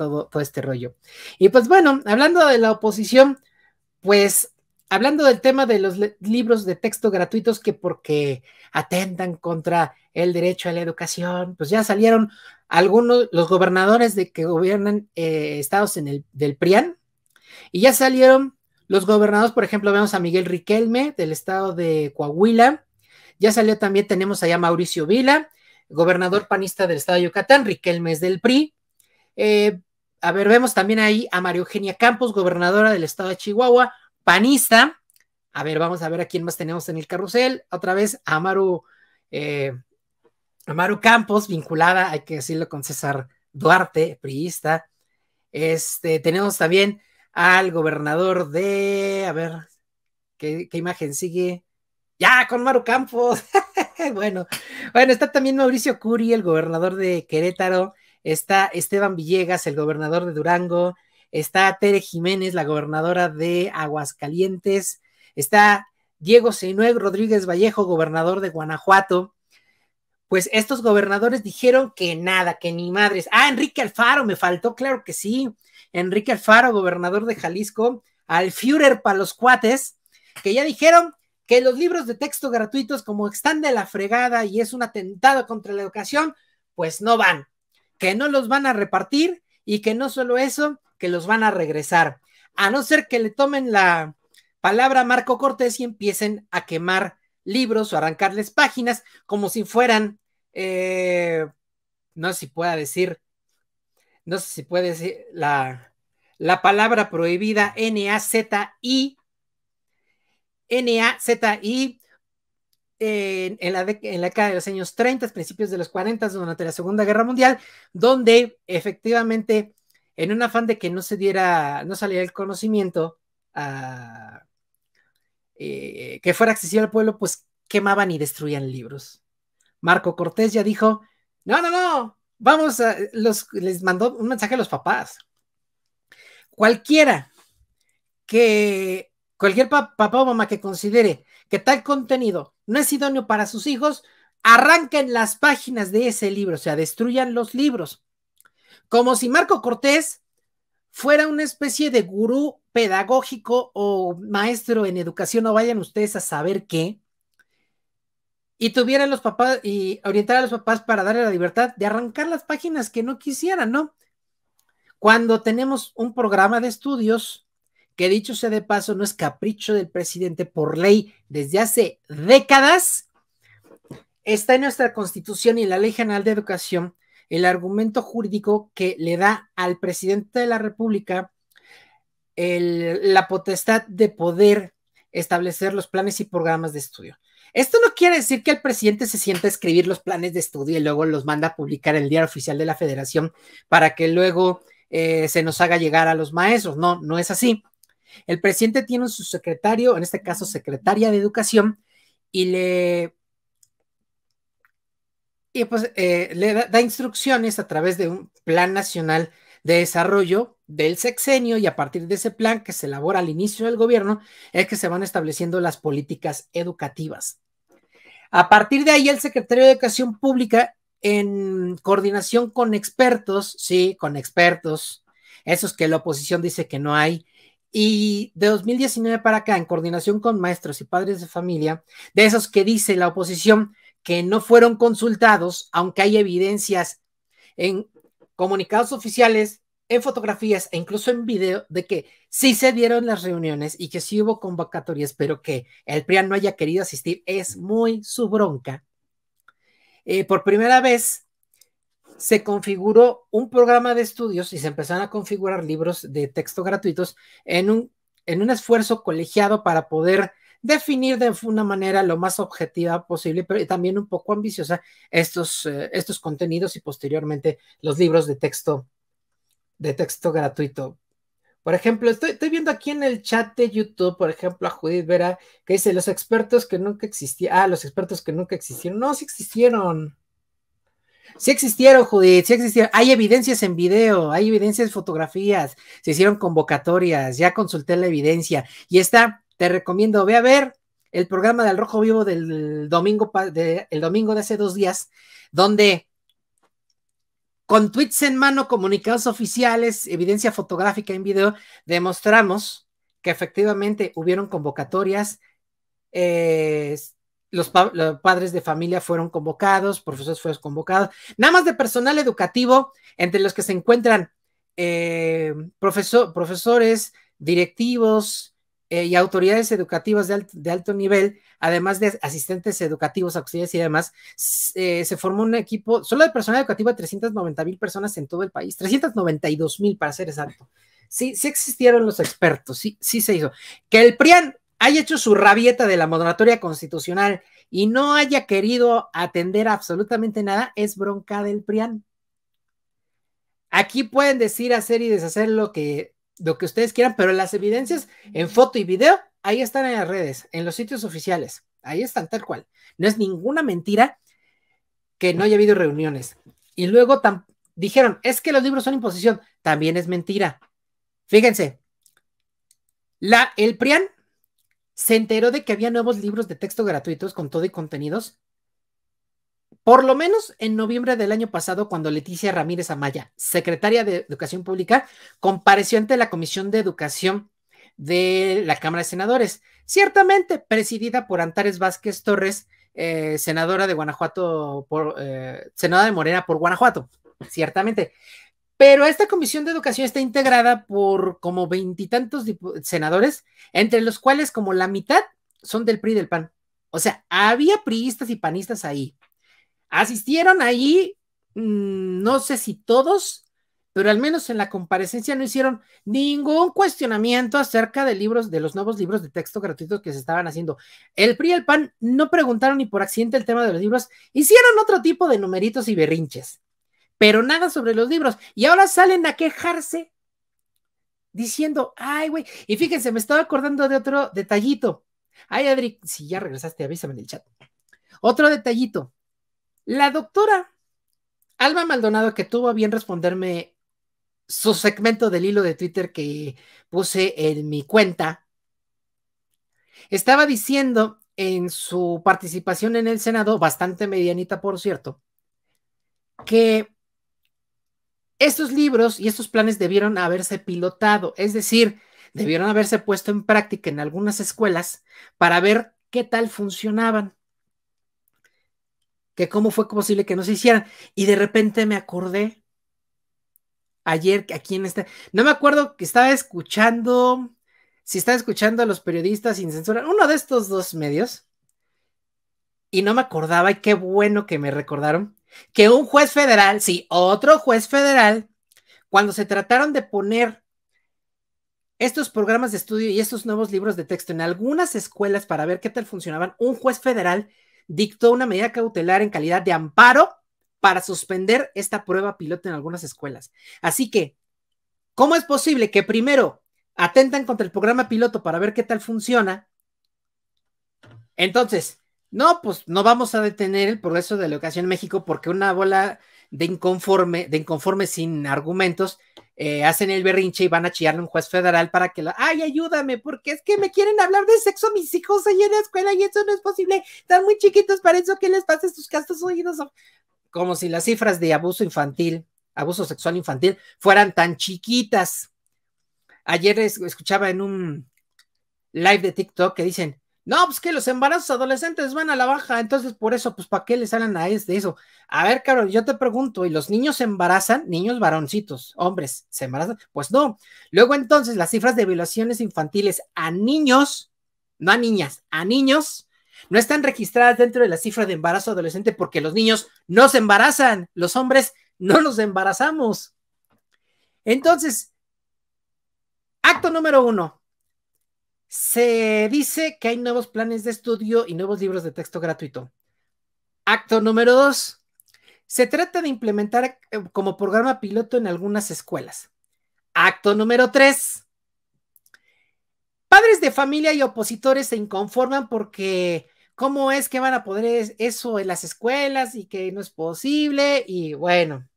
todo este rollo. Y pues bueno, hablando de la oposición, pues hablando del tema de los libros de texto gratuitos que porque atentan contra el derecho a la educación, pues ya salieron algunos, los gobernadores de que gobiernan estados del PRIAN, y ya salieron los gobernadores, por ejemplo, vemos a Miguel Riquelme del estado de Coahuila, ya salió también, tenemos allá a Mauricio Vila, gobernador panista del estado de Yucatán, Riquelme es del PRI. A ver, vemos también ahí a María Eugenia Campos, gobernadora del estado de Chihuahua, panista. A ver, vamos a ver a quién más tenemos en el carrusel. Otra vez a Amaru Campos, vinculada, hay que decirlo, con César Duarte, priista. Tenemos también al gobernador de, a ver, ¿qué imagen sigue? Ya, con Maru Campos. bueno, está también Mauricio Curi, el gobernador de Querétaro. Está Esteban Villegas, el gobernador de Durango. Está Tere Jiménez, la gobernadora de Aguascalientes. Está Diego Sinue Rodríguez Vallejo, gobernador de Guanajuato. Pues estos gobernadores dijeron que nada, que ni madres. Ah, Enrique Alfaro, me faltó, claro que sí. Enrique Alfaro, gobernador de Jalisco, al Führer para los cuates, que ya dijeron que los libros de texto gratuitos, como están de la fregada y es un atentado contra la educación, pues no van, que no los van a repartir y que no solo eso, que los van a regresar, a no ser que le tomen la palabra a Marco Cortés y empiecen a quemar libros o arrancarles páginas como si fueran, no sé si pueda decir, no sé si puede decir la palabra prohibida NAZI, en la década de los años 30, principios de los 40, durante la Segunda Guerra Mundial, donde efectivamente, en un afán de que no saliera el conocimiento que fuera accesible al pueblo, pues quemaban y destruían libros. Marco Cortés ya dijo, no, les mandó un mensaje a los papás. Cualquier papá o mamá que considere que tal contenido no es idóneo para sus hijos, arranquen las páginas de ese libro, o sea, destruyan los libros. Como si Marco Cortés fuera una especie de gurú pedagógico o maestro en educación, o vayan ustedes a saber qué, y tuvieran los papás y orientar a los papás para darle la libertad de arrancar las páginas que no quisieran, ¿no? Cuando tenemos un programa de estudios que, dicho sea de paso, no es capricho del presidente, por ley desde hace décadas, está en nuestra Constitución y en la Ley General de Educación el argumento jurídico que le da al presidente de la República la potestad de poder establecer los planes y programas de estudio. Esto no quiere decir que el presidente se sienta a escribir los planes de estudio y luego los manda a publicar en el Diario Oficial de la Federación para que luego se nos haga llegar a los maestros. No, no es así. El presidente tiene su secretario, en este caso secretaria de Educación, y le da instrucciones a través de un plan nacional de desarrollo del sexenio, y a partir de ese plan que se elabora al inicio del gobierno es que se van estableciendo las políticas educativas. A partir de ahí, el secretario de Educación Pública, en coordinación con expertos, sí, con expertos, esos que la oposición dice que no hay, y de 2019 para acá, en coordinación con maestros y padres de familia, de esos que dice la oposición que no fueron consultados, aunque hay evidencias en comunicados oficiales, en fotografías e incluso en video de que sí se dieron las reuniones y que sí hubo convocatorias, pero que el PRIAN no haya querido asistir, es muy su bronca. Por primera vez se configuró un programa de estudios y se empezaron a configurar libros de texto gratuitos en un esfuerzo colegiado para poder definir de una manera lo más objetiva posible, pero también un poco ambiciosa estos contenidos y posteriormente los libros de texto gratuito. Por ejemplo, estoy viendo aquí en el chat de YouTube, por ejemplo, a Judith Vera, que dice, los expertos que nunca existieron. Los expertos que nunca existieron. No, sí existieron. Sí existieron, Judith, sí existieron. Hay evidencias en video, hay evidencias en fotografías, se hicieron convocatorias, ya consulté la evidencia. Y te recomiendo, ve a ver el programa del Rojo Vivo del domingo, el domingo de hace 2 días, donde Con tweets en mano, comunicados oficiales, evidencia fotográfica en video, demostramos que efectivamente hubieron convocatorias, los padres de familia fueron convocados, profesores fueron convocados, nada más de personal educativo, entre los que se encuentran profesores, directivos y autoridades educativas de alto nivel, además de asistentes educativos, auxiliares y demás. Se formó un equipo solo de personal educativo de 390,000 personas en todo el país, 392,000 para ser exacto. Sí, sí existieron los expertos, sí, sí se hizo. Que el PRIAN haya hecho su rabieta de la moratoria constitucional y no haya querido atender absolutamente nada, es bronca del PRIAN. Aquí pueden decir, hacer y deshacer lo que ustedes quieran, pero las evidencias en foto y video, ahí están en las redes, en los sitios oficiales, ahí están tal cual. No es ninguna mentira que no haya habido reuniones. Y luego dijeron, es que los libros son imposición, también es mentira. Fíjense, el PRIAN se enteró de que había nuevos libros de texto gratuitos con todo y contenidos, por lo menos en noviembre del año pasado, cuando Leticia Ramírez Amaya, secretaria de Educación Pública, compareció ante la Comisión de Educación de la Cámara de Senadores, ciertamente presidida por Antares Vázquez Torres, senadora de Guanajuato, senadora de Morena por Guanajuato, ciertamente. Pero esta Comisión de Educación está integrada por como 20 y tantos senadores, entre los cuales como la mitad son del PRI y del PAN. O sea, había priistas y panistas ahí. Asistieron ahí, no sé si todos, pero al menos en la comparecencia no hicieron ningún cuestionamiento acerca de los nuevos libros de texto gratuitos que se estaban haciendo. El PRI y el PAN no preguntaron ni por accidente el tema de los libros, hicieron otro tipo de numeritos y berrinches, pero nada sobre los libros. Y ahora salen a quejarse diciendo, ay, güey, y fíjense, me estaba acordando de otro detallito. Ay, Adri, si ya regresaste, avísame en el chat. Otro detallito. La doctora Alma Maldonado, que tuvo a bien responderme su segmento del hilo de Twitter que puse en mi cuenta, estaba diciendo en su participación en el Senado, bastante medianita por cierto, que estos libros y estos planes debieron haberse pilotado, es decir, debieron haberse puesto en práctica en algunas escuelas para ver qué tal funcionaban. Que cómo fue posible que no se hicieran. Y de repente me acordé, ayer aquí en no me acuerdo que estaba escuchando, si estaba escuchando a los periodistas sin censura, uno de estos dos medios, y no me acordaba, y qué bueno que me recordaron, que un juez federal, sí, otro juez federal, cuando se trataron de poner estos programas de estudio y estos nuevos libros de texto en algunas escuelas para ver qué tal funcionaban, un juez federal dictó una medida cautelar en calidad de amparo para suspender esta prueba piloto en algunas escuelas. Así que, ¿cómo es posible que primero atentan contra el programa piloto para ver qué tal funciona? Entonces, no, pues no vamos a detener el progreso de la educación en México porque una bola de inconforme sin argumentos, hacen el berrinche y van a chillarle a un juez federal para que ay, ayúdame, porque es que me quieren hablar de sexo a mis hijos ahí en la escuela y eso no es posible, están muy chiquitos para eso, ¿qué les pasa a estos castos oídos? Como si las cifras de abuso sexual infantil fueran tan chiquitas. Ayer escuchaba en un live de TikTok que dicen, no, pues que los embarazos adolescentes van a la baja, entonces por eso, pues ¿para qué les salen a de eso? A ver, cabrón, yo te pregunto, ¿y los niños se embarazan? Niños varoncitos, hombres, ¿se embarazan? Pues no. Luego entonces las cifras de violaciones infantiles a niños, no a niñas, a niños, no están registradas dentro de la cifra de embarazo adolescente porque los niños no se embarazan, los hombres no nos embarazamos. Entonces, acto número 1. Se dice que hay nuevos planes de estudio y nuevos libros de texto gratuito. Acto número 2. Se trata de implementar como programa piloto en algunas escuelas. Acto número 3. Padres de familia y opositores se inconforman porque ¿cómo es que van a poder eso en las escuelas y que no es posible? Y bueno.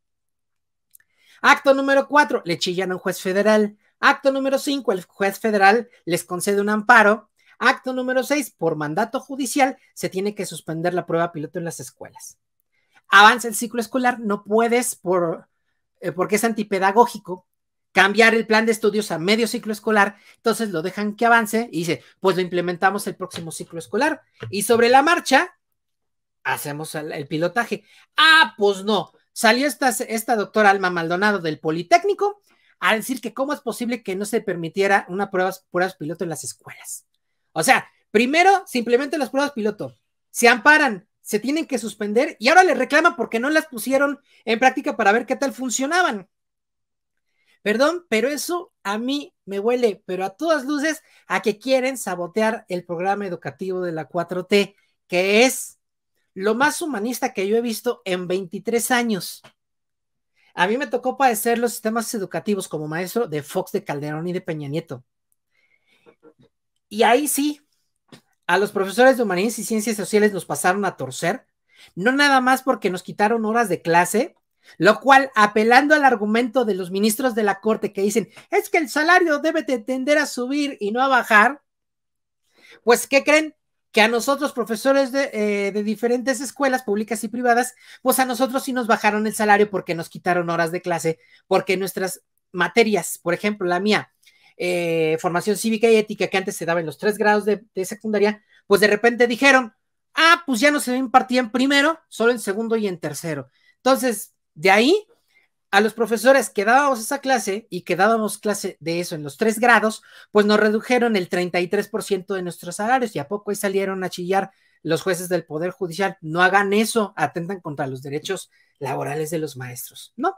Acto número 4. Le chillan a un juez federal. Acto número 5, el juez federal les concede un amparo. Acto número 6, por mandato judicial, se tiene que suspender la prueba piloto en las escuelas. Avanza el ciclo escolar, no puedes por porque es antipedagógico, cambiar el plan de estudios a medio ciclo escolar, entonces lo dejan que avance y dice, pues lo implementamos el próximo ciclo escolar. Y sobre la marcha, hacemos el pilotaje. Ah, pues no. Salió esta doctora Alma Maldonado del Politécnico a decir que cómo es posible que no se permitiera una pruebas piloto en las escuelas. O sea, primero simplemente las pruebas piloto se amparan, se tienen que suspender y ahora le reclaman porque no las pusieron en práctica para ver qué tal funcionaban. Perdón, pero eso a mí me huele, pero a todas luces, a que quieren sabotear el programa educativo de la 4T, que es lo más humanista que yo he visto en 23 años. A mí me tocó padecer los sistemas educativos como maestro de Fox, de Calderón y de Peña Nieto. Y ahí sí, a los profesores de humanidades y ciencias sociales nos pasaron a torcer, no nada más porque nos quitaron horas de clase, lo cual, apelando al argumento de los ministros de la Corte que dicen, es que el salario debe de tender a subir y no a bajar, pues, ¿qué creen? Que a nosotros, profesores de diferentes escuelas públicas y privadas, pues a nosotros sí nos bajaron el salario porque nos quitaron horas de clase, porque nuestras materias, por ejemplo, la mía, formación cívica y ética, que antes se daba en los 3 grados de secundaria, pues de repente dijeron, ah, pues ya no se impartía en primero, solo en segundo y en tercero. Entonces, de ahí, a los profesores que dábamos esa clase y que dábamos clase de eso en los 3 grados, pues nos redujeron el 33% de nuestros salarios y a poco ahí salieron a chillar los jueces del Poder Judicial. No hagan eso, atentan contra los derechos laborales de los maestros. No.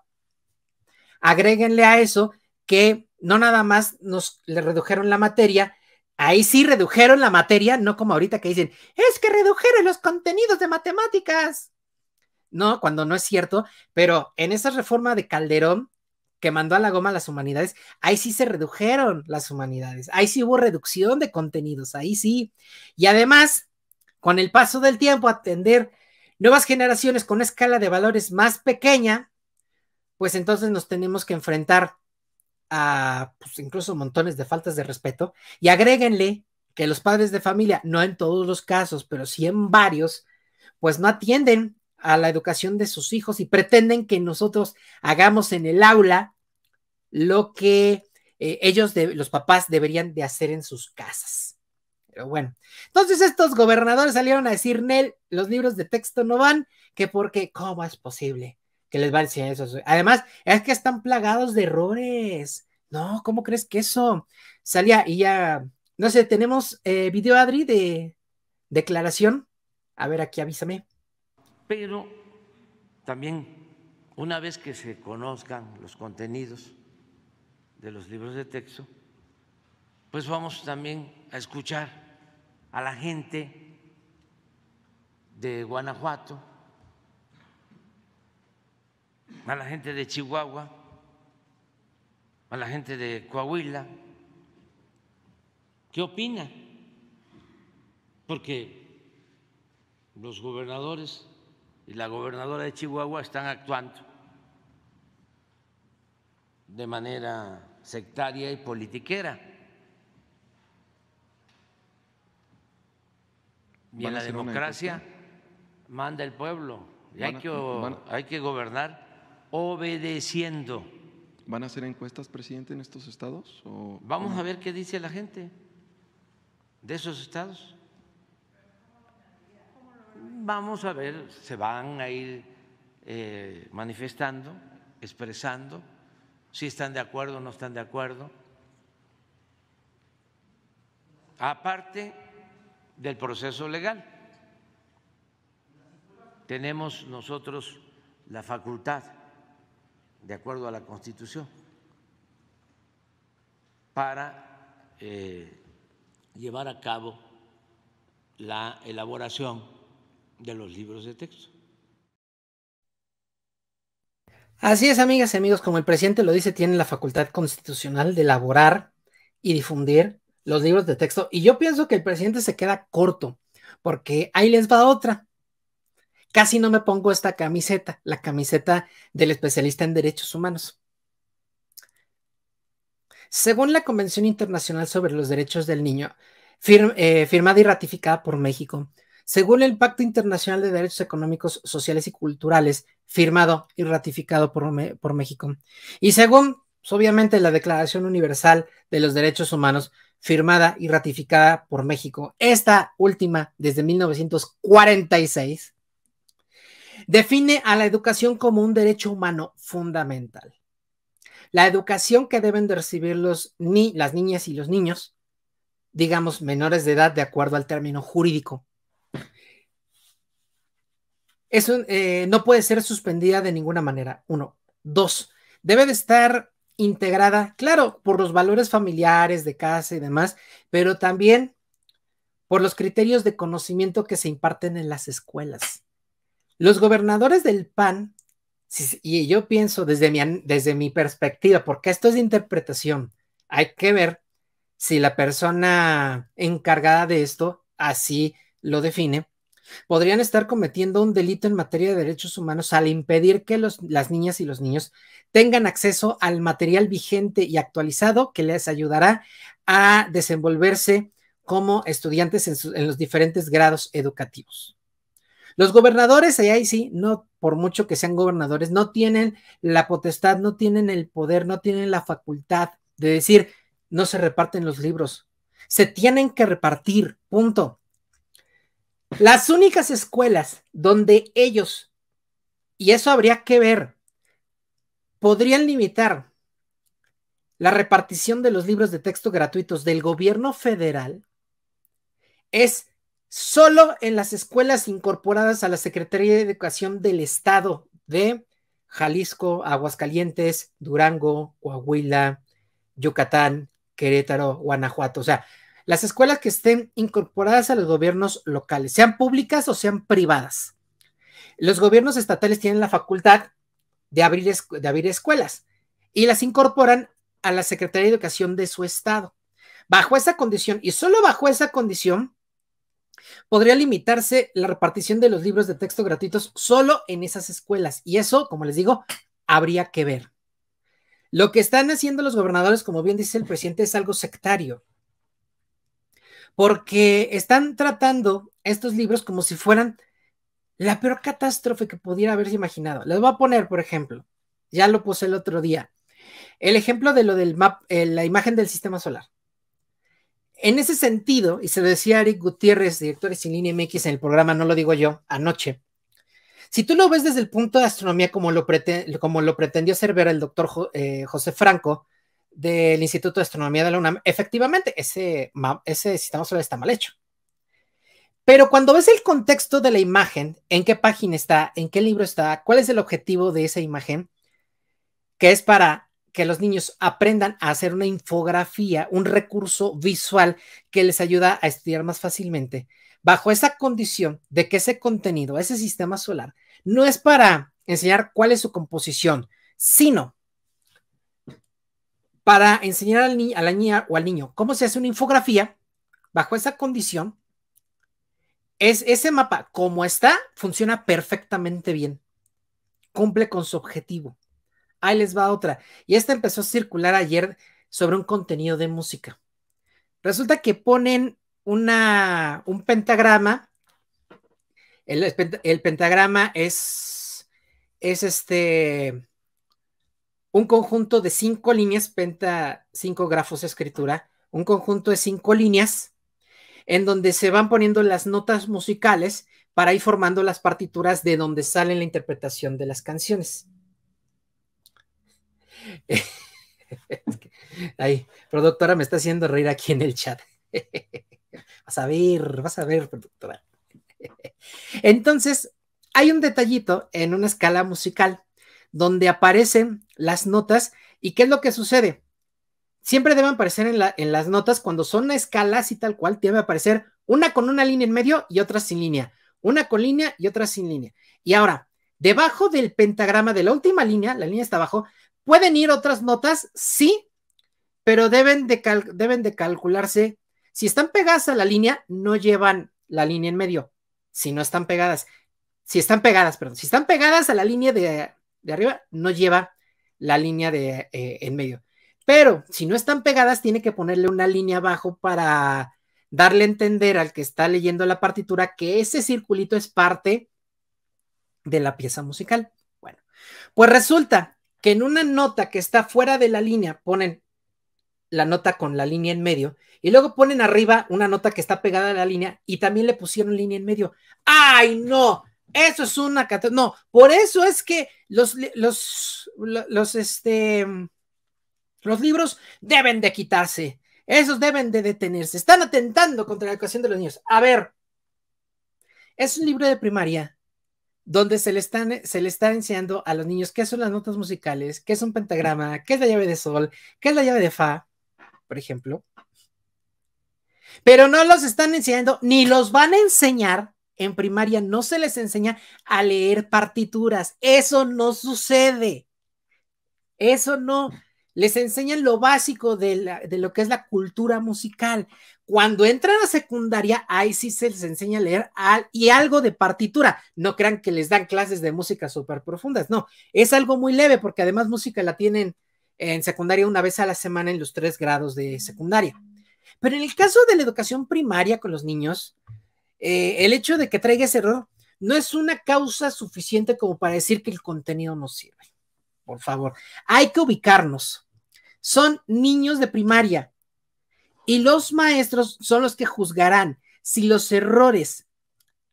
Agréguenle a eso que no nada más le redujeron la materia, ahí sí redujeron la materia, no como ahorita que dicen, es que redujeron los contenidos de matemáticas. No, cuando no es cierto, pero en esa reforma de Calderón que mandó a la goma las humanidades, ahí sí se redujeron las humanidades, ahí sí hubo reducción de contenidos, ahí sí. Y además, con el paso del tiempo, atender nuevas generaciones con una escala de valores más pequeña, pues entonces nos tenemos que enfrentar a pues, incluso montones de faltas de respeto. Y agréguenle que los padres de familia, no en todos los casos, pero sí en varios, pues no atienden a la educación de sus hijos y pretenden que nosotros hagamos en el aula lo que los papás deberían de hacer en sus casas. Pero bueno, entonces estos gobernadores salieron a decir, Nel, los libros de texto no van, que porque, ¿cómo es posible que les va a enseñar eso? Además, es que están plagados de errores. No, ¿cómo crees que eso salía? Y ya, no sé, tenemos video, Adri, de declaración. A ver, aquí avísame. Pero también, una vez que se conozcan los contenidos de los libros de texto, pues vamos también a escuchar a la gente de Guanajuato, a la gente de Chihuahua, a la gente de Coahuila, ¿qué opina? Porque los gobernadores y la gobernadora de Chihuahua están actuando de manera sectaria y politiquera. Y en la democracia manda el pueblo y hay que gobernar obedeciendo. ¿Van a hacer encuestas, presidente, en estos estados? Vamos a ver qué dice la gente de esos estados. Vamos a ver, se van a ir manifestando, expresando, si están de acuerdo o no están de acuerdo. Aparte del proceso legal, tenemos nosotros la facultad, de acuerdo a la Constitución, para llevar a cabo la elaboración de los libros de texto. Así es, amigas y amigos, como el presidente lo dice, tienen la facultad constitucional de elaborar y difundir los libros de texto. Y yo pienso que el presidente se queda corto, porque ahí les va otra. Casi no me pongo esta camiseta, la camiseta del especialista en derechos humanos. Según la Convención Internacional sobre los Derechos del Niño, firmada y ratificada por México, según el Pacto Internacional de Derechos Económicos, Sociales y Culturales, firmado y ratificado por México. Y según, pues, obviamente, la Declaración Universal de los Derechos Humanos, firmada y ratificada por México, esta última desde 1946, define a la educación como un derecho humano fundamental. La educación que deben de recibir las niñas y los niños, digamos, menores de edad, de acuerdo al término jurídico, eso no puede ser suspendida de ninguna manera. 1. 2. Debe de estar integrada, claro, por los valores familiares de casa y demás, pero también por los criterios de conocimiento que se imparten en las escuelas. Los gobernadores del PAN, y yo pienso desde mi perspectiva, porque esto es de interpretación, hay que ver si la persona encargada de esto así lo define, podrían estar cometiendo un delito en materia de derechos humanos al impedir que las niñas y los niños tengan acceso al material vigente y actualizado que les ayudará a desenvolverse como estudiantes en los diferentes grados educativos. Los gobernadores, ahí sí, no, por mucho que sean gobernadores, no tienen la potestad, no tienen el poder, no tienen la facultad de decir, no se reparten los libros, se tienen que repartir, punto. Las únicas escuelas donde ellos, y eso habría que ver, podrían limitar la repartición de los libros de texto gratuitos del gobierno federal es solo en las escuelas incorporadas a la Secretaría de Educación del Estado de Jalisco, Aguascalientes, Durango, Coahuila, Yucatán, Querétaro, Guanajuato. O sea, las escuelas que estén incorporadas a los gobiernos locales, sean públicas o sean privadas. Los gobiernos estatales tienen la facultad de abrir escuelas y las incorporan a la Secretaría de Educación de su estado. Bajo esa condición, y solo bajo esa condición, podría limitarse la repartición de los libros de texto gratuitos solo en esas escuelas. Y eso, como les digo, habría que ver. Lo que están haciendo los gobernadores, como bien dice el presidente, es algo sectario. Porque están tratando estos libros como si fueran la peor catástrofe que pudiera haberse imaginado. Les voy a poner, por ejemplo, ya lo puse el otro día, el ejemplo de lo del la imagen del sistema solar. En ese sentido, y se lo decía Eric Gutiérrez, director de Sin Línea MX en el programa No Lo Digo Yo, anoche, si tú lo ves desde el punto de astronomía como lo pretendió hacer ver el doctor José Franco del Instituto de Astronomía de la UNAM, efectivamente, ese sistema solar está mal hecho. Pero cuando ves el contexto de la imagen, en qué página está, en qué libro está, cuál es el objetivo de esa imagen, que es para que los niños aprendan a hacer una infografía, un recurso visual que les ayuda a estudiar más fácilmente, bajo esa condición de que ese contenido, ese sistema solar, no es para enseñar cuál es su composición, sino para enseñar a la niña o al niño cómo se hace una infografía. Bajo esa condición, ese mapa, como está, funciona perfectamente bien, cumple con su objetivo. Ahí les va otra. Y esta empezó a circular ayer sobre un contenido de música. Resulta que ponen un pentagrama. El pentagrama es un conjunto de 5 líneas, 5 grafos de escritura, un conjunto de 5 líneas en donde se van poniendo las notas musicales para ir formando las partituras de donde sale la interpretación de las canciones. Ay, productora, me está haciendo reír aquí en el chat. Vas a ver, productora. Entonces, hay un detallito en una escala musical donde aparecen las notas. ¿Y qué es lo que sucede? Siempre deben aparecer en las notas, cuando son escalas y tal cual, debe aparecer una con una línea en medio y otra sin línea. Una con línea y otra sin línea. Y ahora, debajo del pentagrama de la última línea, la línea está abajo, ¿pueden ir otras notas? Sí, pero deben de calcularse. Si están pegadas a la línea, no llevan la línea en medio. Si no están pegadas, si están pegadas a la línea de arriba, no lleva la línea en medio. Pero si no están pegadas, tiene que ponerle una línea abajo para darle a entender al que está leyendo la partitura que ese circulito es parte de la pieza musical. Bueno, pues resulta que en una nota que está fuera de la línea ponen la nota con la línea en medio y luego ponen arriba una nota que está pegada a la línea y también le pusieron línea en medio. ¡Ay, no! Eso es una catástrofe. No, por eso es que los libros deben de quitarse. Esos deben de detenerse. Están atentando contra la educación de los niños. A ver, es un libro de primaria donde se le está enseñando a los niños qué son las notas musicales, qué es un pentagrama, qué es la llave de sol, qué es la llave de fa, por ejemplo. Pero no los están enseñando, ni los van a enseñar. En primaria no se les enseña a leer partituras. Eso no sucede. Eso no. Les enseñan lo básico de lo que es la cultura musical. Cuando entran a secundaria, ahí sí se les enseña a leer y algo de partitura. No crean que les dan clases de música súper profundas. No, es algo muy leve porque además música la tienen en secundaria una vez a la semana en los 3 grados de secundaria. Pero en el caso de la educación primaria con los niños, el hecho de que traiga ese error no es una causa suficiente como para decir que el contenido no sirve. Por favor, hay que ubicarnos. Son niños de primaria y los maestros son los que juzgarán si los errores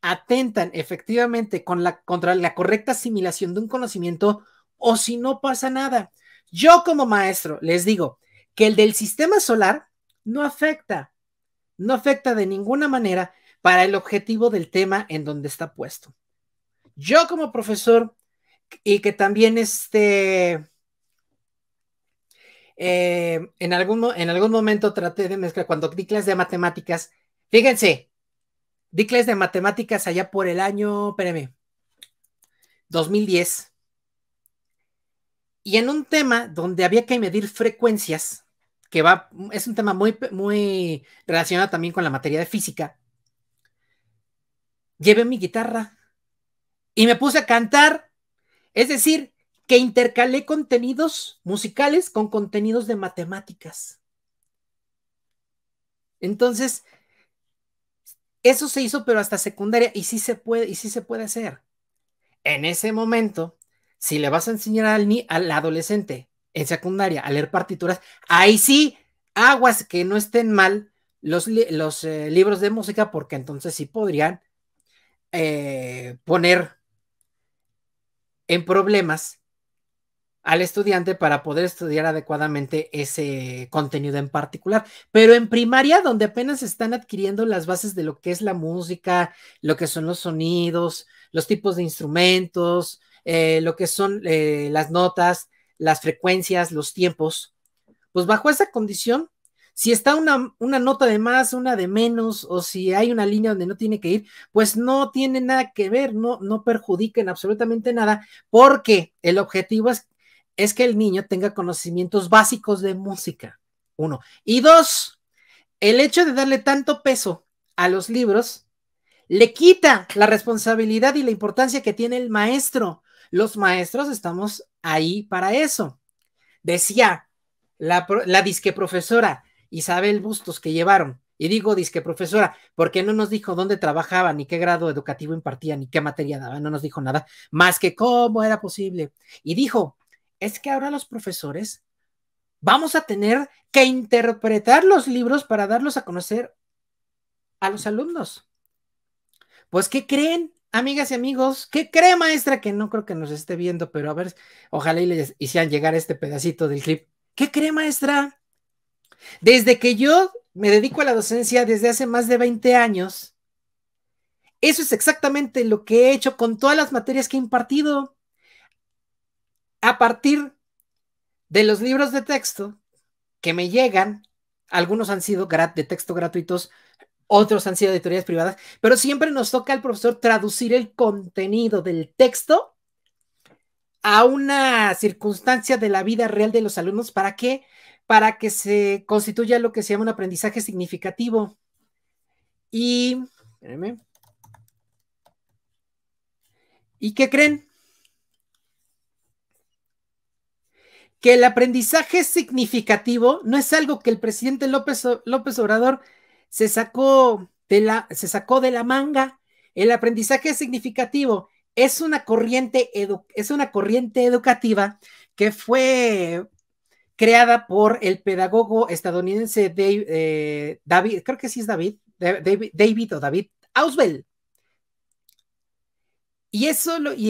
atentan efectivamente contra la correcta asimilación de un conocimiento o si no pasa nada. Yo como maestro les digo que el del sistema solar no afecta de ninguna manera para el objetivo del tema en donde está puesto. Yo como profesor y que también en algún momento traté de mezclar, cuando di clases de matemáticas, fíjense, di clases de matemáticas allá por el año, espérame, 2010, y en un tema donde había que medir frecuencias, que es un tema muy, muy relacionado también con la materia de física, llevé mi guitarra y me puse a cantar, es decir, que intercalé contenidos musicales con contenidos de matemáticas. Entonces, eso se hizo, pero hasta secundaria, y sí se puede hacer. En ese momento, si le vas a enseñar al adolescente en secundaria a leer partituras, ahí sí, aguas que no estén mal los libros de música, porque entonces sí podrían poner en problemas al estudiante para poder estudiar adecuadamente ese contenido en particular. Pero en primaria, donde apenas están adquiriendo las bases de lo que es la música, lo que son los sonidos, los tipos de instrumentos, lo que son las notas, las frecuencias, los tiempos, pues bajo esa condición, si está una nota de más, una de menos, o si hay una línea donde no tiene que ir, pues no tiene nada que ver, no perjudica en absolutamente nada, porque el objetivo es que el niño tenga conocimientos básicos de música, 1. Y 2, el hecho de darle tanto peso a los libros le quita la responsabilidad y la importancia que tiene el maestro. Los maestros estamos ahí para eso. Decía la disque profesora Isabel Bustos que llevaron, y digo disque profesora porque no nos dijo dónde trabajaba, ni qué grado educativo impartía, ni qué materia daba, no nos dijo nada, más que cómo era posible. Y dijo, es que ahora los profesores vamos a tener que interpretar los libros para darlos a conocer a los alumnos. Pues, ¿qué creen, amigas y amigos? ¿Qué cree, maestra? Que no creo que nos esté viendo, pero a ver, ojalá y les hicieran llegar este pedacito del clip. ¿Qué cree, maestra? Desde que yo me dedico a la docencia desde hace más de 20 años, eso es exactamente lo que he hecho con todas las materias que he impartido. A partir de los libros de texto que me llegan, algunos han sido de texto gratuitos, otros han sido editoriales privadas, pero siempre nos toca al profesor traducir el contenido del texto a una circunstancia de la vida real de los alumnos. ¿Para qué? Para que se constituya lo que se llama un aprendizaje significativo. Y, espérenme. ¿Y qué creen? Que el aprendizaje significativo no es algo que el presidente López Obrador se sacó de la manga. El aprendizaje significativo es una corriente educativa que fue creada por el pedagogo estadounidense David, creo que sí es David Ausubel. Y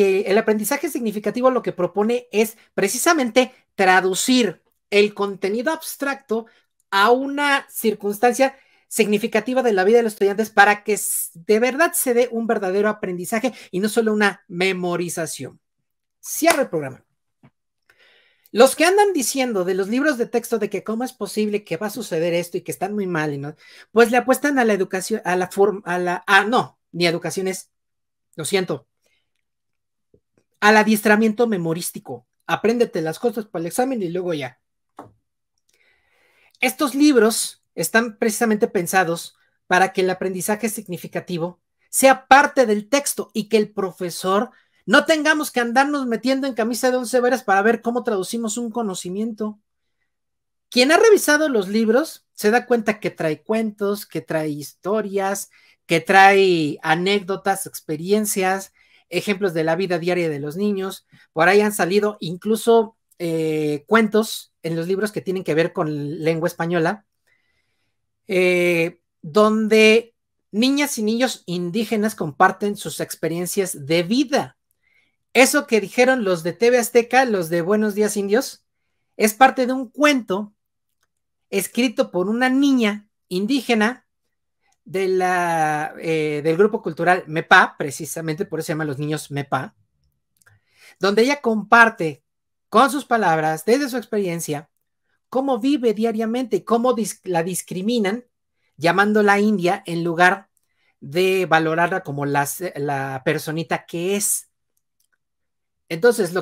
el aprendizaje significativo lo que propone es precisamente traducir el contenido abstracto a una circunstancia significativa de la vida de los estudiantes para que de verdad se dé un verdadero aprendizaje y no solo una memorización. Cierra el programa. Los que andan diciendo de los libros de texto de que cómo es posible que va a suceder esto y que están muy mal, ¿no? Pues le apuestan a la educación, no, ni educación es, lo siento, al adiestramiento memorístico. Apréndete las cosas para el examen y luego ya. Estos libros están precisamente pensados para que el aprendizaje significativo sea parte del texto y que el profesor no tengamos que andarnos metiendo en camisa de 11 varas para ver cómo traducimos un conocimiento. Quien ha revisado los libros se da cuenta que trae cuentos, que trae historias, que trae anécdotas, experiencias, ejemplos de la vida diaria de los niños. Por ahí han salido incluso cuentos en los libros que tienen que ver con lengua española, donde niñas y niños indígenas comparten sus experiencias de vida. Eso que dijeron los de TV Azteca, los de Buenos Días Indios, es parte de un cuento escrito por una niña indígena del grupo cultural MEPA, precisamente por eso se llaman los niños MEPA, donde ella comparte con sus palabras, desde su experiencia, cómo vive diariamente y cómo la discriminan, llamándola India en lugar de valorarla como la personita que es. Entonces,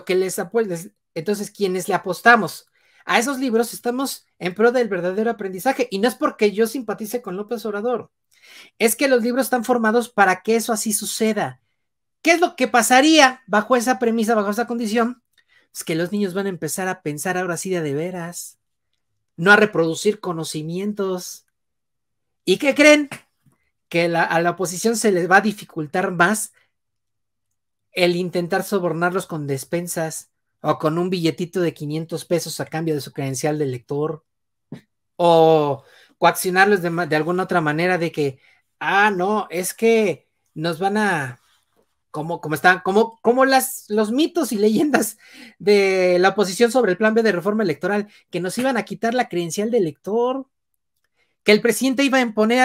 entonces, quienes le apostamos a esos libros, estamos en pro del verdadero aprendizaje. Y no es porque yo simpatice con López Obrador, es que los libros están formados para que eso así suceda. ¿Qué es lo que pasaría bajo esa premisa, bajo esa condición? Es que los niños van a empezar a pensar ahora sí de veras, no a reproducir conocimientos. ¿Y qué creen? Que a la oposición se les va a dificultar más el intentar sobornarlos con despensas o con un billetito de 500 pesos a cambio de su credencial de lector, o coaccionarlos de alguna otra manera de que, no, es que nos van a, como los mitos y leyendas de la oposición sobre el plan B de reforma electoral, que nos iban a quitar la credencial de lector, que el presidente iba a imponer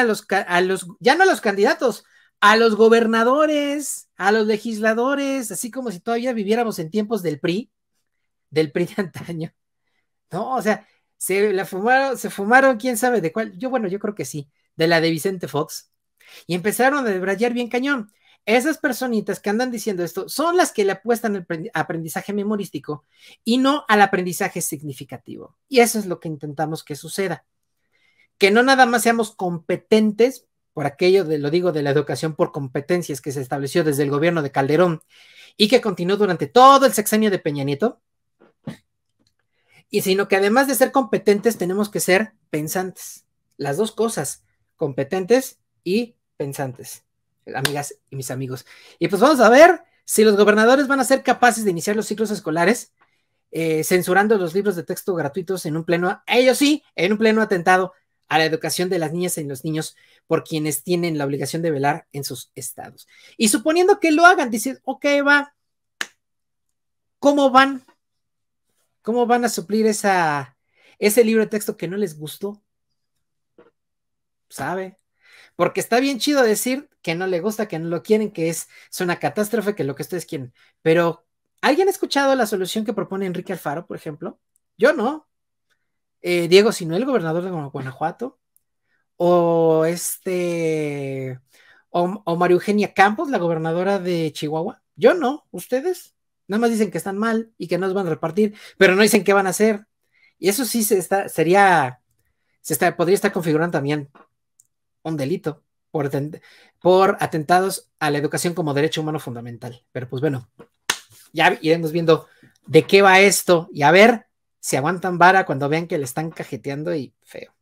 ya no a los candidatos, a los gobernadores, a los legisladores, así como si todavía viviéramos en tiempos del PRI de antaño. No, o sea, se fumaron, quién sabe de cuál. Yo creo que sí, de la de Vicente Fox. Y empezaron a debrayar bien cañón. Esas personitas que andan diciendo esto son las que le apuestan al aprendizaje memorístico y no al aprendizaje significativo. Y eso es lo que intentamos que suceda. Que no nada más seamos competentes, por aquello lo digo de la educación por competencias que se estableció desde el gobierno de Calderón y que continuó durante todo el sexenio de Peña Nieto, y sino que además de ser competentes tenemos que ser pensantes. Las dos cosas, competentes y pensantes, amigas y mis amigos. Y pues vamos a ver si los gobernadores van a ser capaces de iniciar los ciclos escolares censurando los libros de texto gratuitos en un pleno, ellos sí, en un pleno atentado a la educación de las niñas y los niños por quienes tienen la obligación de velar en sus estados. Y suponiendo que lo hagan, dicen, ok, va, ¿cómo van a suplir ese libro de texto que no les gustó? ¿Sabe? Porque está bien chido decir que no le gusta, que no lo quieren, que es una catástrofe, que lo que ustedes quieren. Pero, ¿alguien ha escuchado la solución que propone Enrique Alfaro, por ejemplo? Yo no. Diego Sinue, gobernador de Guanajuato, o María Eugenia Campos, la gobernadora de Chihuahua. Yo no, ustedes nada más dicen que están mal y que no los van a repartir, pero no dicen qué van a hacer. Y eso sí podría estar configurando también un delito por atentados a la educación como derecho humano fundamental. Pero pues bueno, ya iremos viendo de qué va esto y a ver si aguantan vara cuando vean que le están cajeteando y feo.